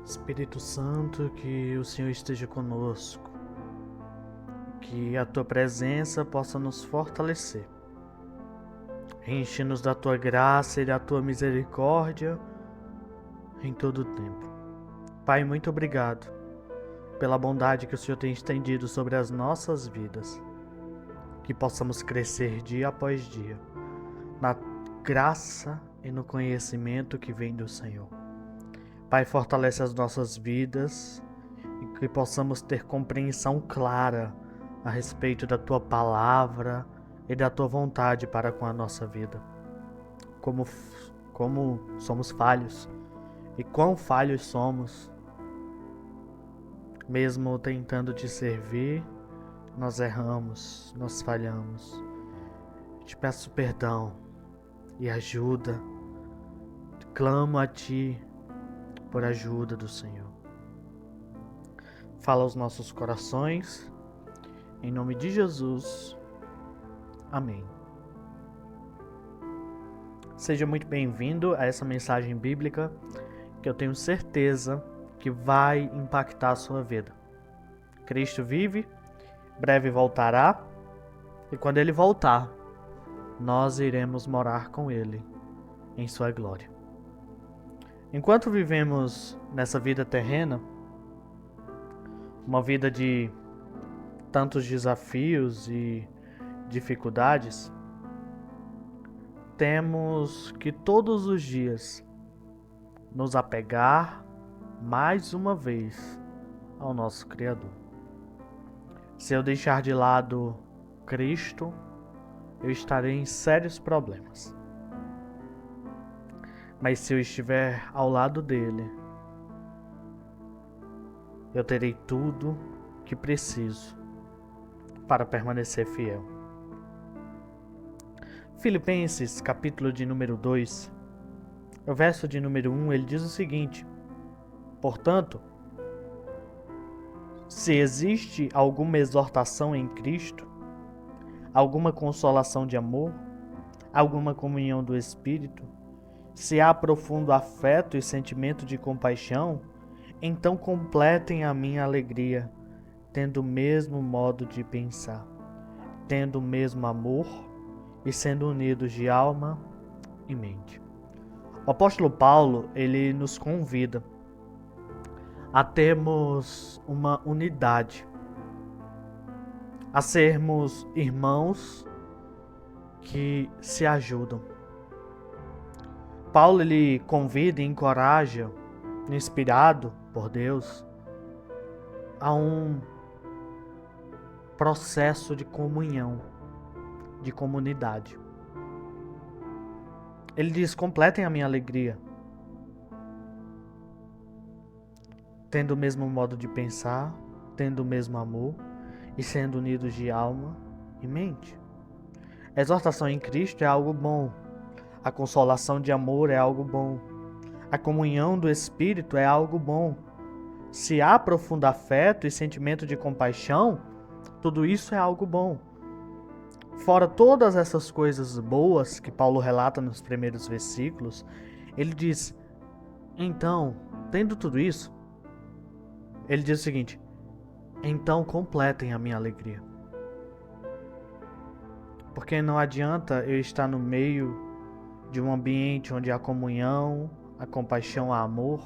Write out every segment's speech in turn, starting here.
Espírito Santo, que o Senhor esteja conosco, que a Tua presença possa nos fortalecer. Enche-nos da Tua graça e da Tua misericórdia em todo o tempo. Pai, muito obrigado pela bondade que o Senhor tem estendido sobre as nossas vidas, que possamos crescer dia após dia, na graça e no conhecimento que vem do Senhor. Pai, fortalece as nossas vidas e que possamos ter compreensão clara a respeito da Tua palavra e da Tua vontade para com a nossa vida. Como somos falhos e quão falhos somos, mesmo tentando Te servir, nós erramos, nós falhamos. Te peço perdão e ajuda, clamo a Ti por ajuda do Senhor. Fala aos nossos corações, em nome de Jesus, amém. Seja muito bem-vindo a essa mensagem bíblica que eu tenho certeza que vai impactar a sua vida. Cristo vive, breve voltará, e quando Ele voltar, nós iremos morar com Ele em sua glória. Enquanto vivemos nessa vida terrena, uma vida de tantos desafios e dificuldades, temos que todos os dias nos apegar mais uma vez ao nosso Criador. Se eu deixar de lado Cristo, eu estarei em sérios problemas. Mas se eu estiver ao lado dele, eu terei tudo que preciso para permanecer fiel. Filipenses, capítulo de número 2, o verso de número 1, ele diz o seguinte: portanto, se existe alguma exortação em Cristo, alguma consolação de amor, alguma comunhão do Espírito, se há profundo afeto e sentimento de compaixão, então completem a minha alegria, tendo o mesmo modo de pensar, tendo o mesmo amor e sendo unidos de alma e mente. O apóstolo Paulo, ele nos convida a termos uma unidade, a sermos irmãos que se ajudam. Paulo, ele convida e encoraja, inspirado por Deus, a um processo de comunhão, de comunidade. Ele diz: completem a minha alegria, tendo o mesmo modo de pensar, tendo o mesmo amor e sendo unidos de alma e mente. A exortação em Cristo é algo bom. A consolação de amor é algo bom. A comunhão do Espírito é algo bom. Se há profundo afeto e sentimento de compaixão, tudo isso é algo bom. Fora todas essas coisas boas que Paulo relata nos primeiros versículos, ele diz: então, tendo tudo isso, ele diz o seguinte: então completem a minha alegria. Porque não adianta eu estar no meio de um ambiente onde há comunhão, há compaixão, há amor,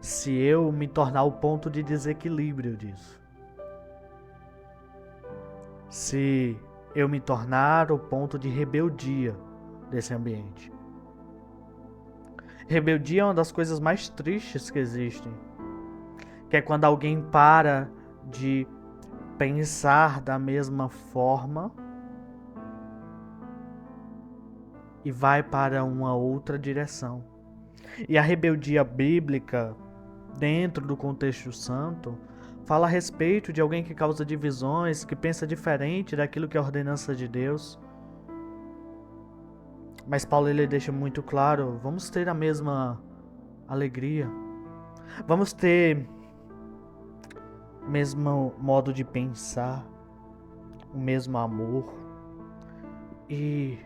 se eu me tornar o ponto de desequilíbrio disso. Se eu me tornar o ponto de rebeldia desse ambiente. Rebeldia é uma das coisas mais tristes que existem. Que é quando alguém para de pensar da mesma forma e vai para uma outra direção. E a rebeldia bíblica, dentro do contexto santo, fala a respeito de alguém que causa divisões, que pensa diferente daquilo que é a ordenança de Deus. Mas Paulo, ele deixa muito claro: vamos ter a mesma alegria, vamos ter o mesmo modo de pensar, o mesmo amor, e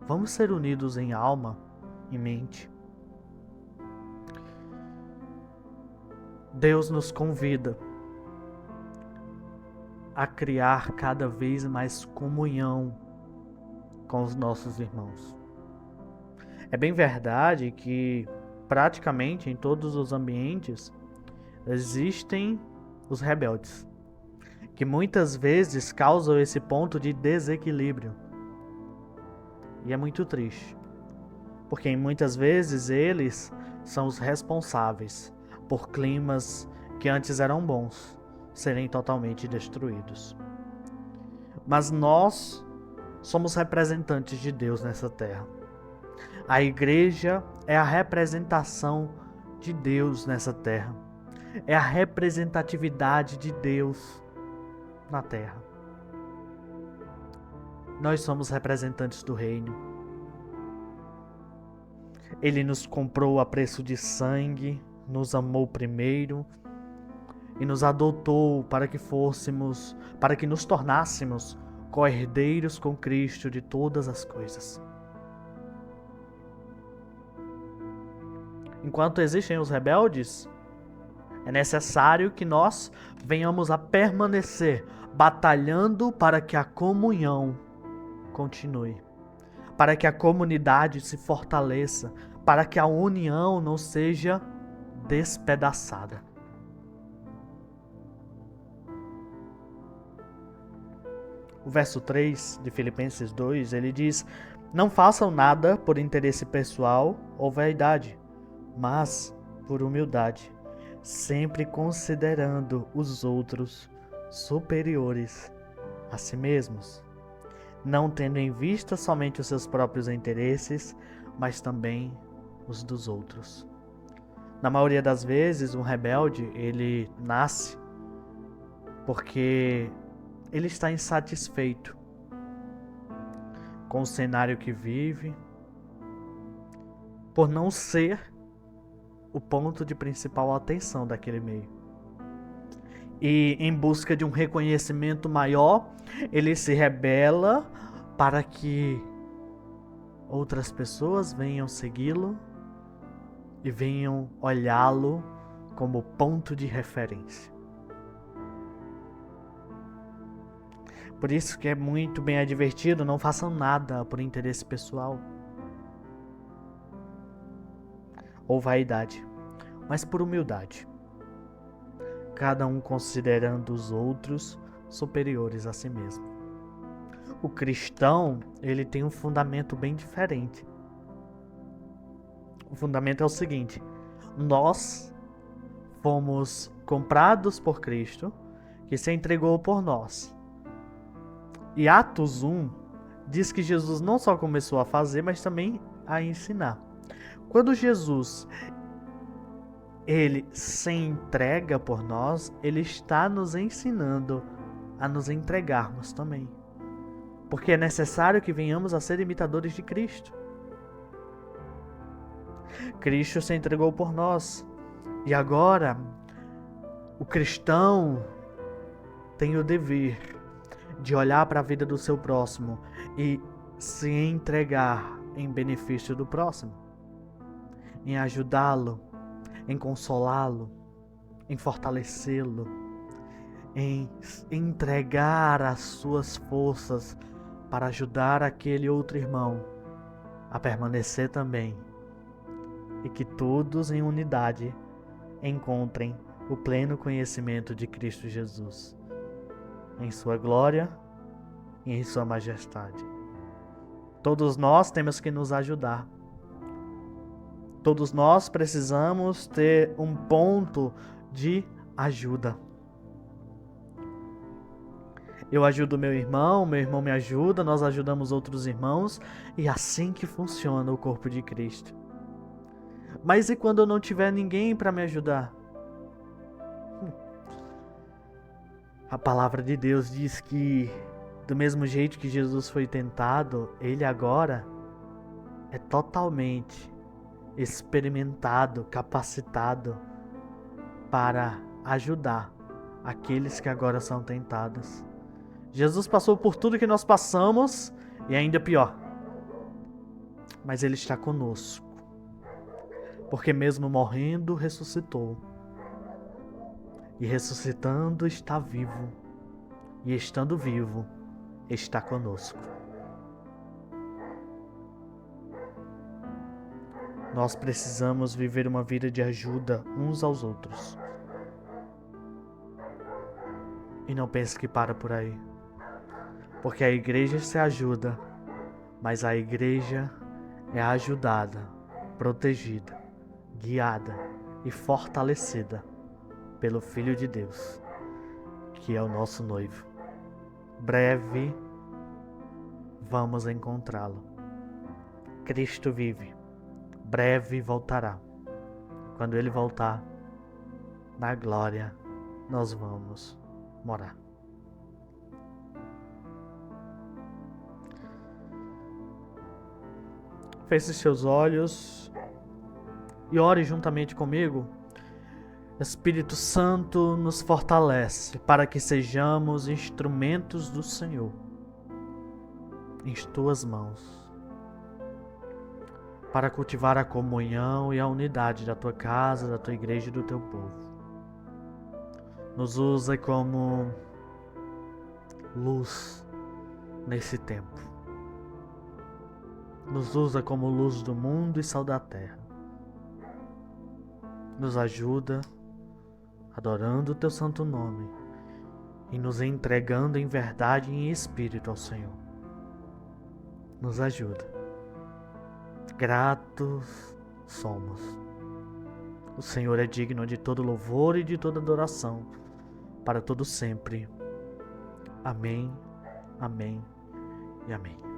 vamos ser unidos em alma e mente. Deus nos convida a criar cada vez mais comunhão com os nossos irmãos. É bem verdade que praticamente em todos os ambientes existem os rebeldes, que muitas vezes causam esse ponto de desequilíbrio. E é muito triste, porque muitas vezes eles são os responsáveis por climas que antes eram bons serem totalmente destruídos. Mas nós somos representantes de Deus nessa terra. A igreja é a representação de Deus nessa terra. É a representatividade de Deus na terra. Nós somos representantes do reino. Ele nos comprou a preço de sangue, nos amou primeiro e nos adotou para que nos tornássemos co-herdeiros com Cristo de todas as coisas. Enquanto existem os rebeldes, é necessário que nós venhamos a permanecer batalhando para que a comunhão continue, para que a comunidade se fortaleça, para que a união não seja despedaçada. O verso 3 de Filipenses 2, ele diz: não façam nada por interesse pessoal ou vaidade, mas por humildade, sempre considerando os outros superiores a si mesmos, não tendo em vista somente os seus próprios interesses, mas também os dos outros. Na maioria das vezes, um rebelde, ele nasce porque ele está insatisfeito com o cenário que vive, por não ser o ponto de principal atenção daquele meio. E em busca de um reconhecimento maior, ele se rebela para que outras pessoas venham segui-lo e venham olhá-lo como ponto de referência. Por isso que é muito bem advertido, não façam nada por interesse pessoal ou vaidade, mas por humildade, cada um considerando os outros superiores a si mesmo. O cristão, ele tem um fundamento bem diferente. O fundamento é o seguinte: nós fomos comprados por Cristo, que se entregou por nós. E Atos 1 diz que Jesus não só começou a fazer, mas também a ensinar. Quando Jesus ele se entrega por nós, ele está nos ensinando a nos entregarmos também. Porque é necessário que venhamos a ser imitadores de Cristo. Cristo se entregou por nós. E agora, o cristão tem o dever de olhar para a vida do seu próximo e se entregar em benefício do próximo, em ajudá-lo, em consolá-lo, em fortalecê-lo, em entregar as suas forças para ajudar aquele outro irmão a permanecer também, e que todos em unidade encontrem o pleno conhecimento de Cristo Jesus, em sua glória e em sua majestade. Todos nós temos que nos ajudar. Todos nós precisamos ter um ponto de ajuda. Eu ajudo meu irmão me ajuda, nós ajudamos outros irmãos, e assim que funciona o corpo de Cristo. Mas e quando eu não tiver ninguém para me ajudar? A palavra de Deus diz que, do mesmo jeito que Jesus foi tentado, ele agora é totalmente experimentado, capacitado para ajudar aqueles que agora são tentados. Jesus passou por tudo que nós passamos e ainda pior. Mas ele está conosco, porque mesmo morrendo, ressuscitou. e ressuscitando está vivo, e estando vivo está conosco. Nós precisamos viver uma vida de ajuda uns aos outros. E não pense que para por aí. Porque a igreja se ajuda, mas a igreja é ajudada, protegida, guiada e fortalecida pelo Filho de Deus, que é o nosso noivo. Breve vamos encontrá-lo. Cristo vive, breve voltará. Quando ele voltar, na glória nós vamos morar. Feche seus olhos e ore juntamente comigo. Espírito Santo nos fortalece para que sejamos instrumentos do Senhor em tuas mãos, para cultivar a comunhão e a unidade da tua casa, da tua igreja e do teu povo. Nos usa como luz nesse tempo. Nos usa como luz do mundo e sal da terra. Nos ajuda adorando o teu santo nome e nos entregando em verdade e em espírito ao Senhor. Nos ajuda. Gratos somos. O Senhor é digno de todo louvor e de toda adoração, para todo sempre. Amém, amém e amém.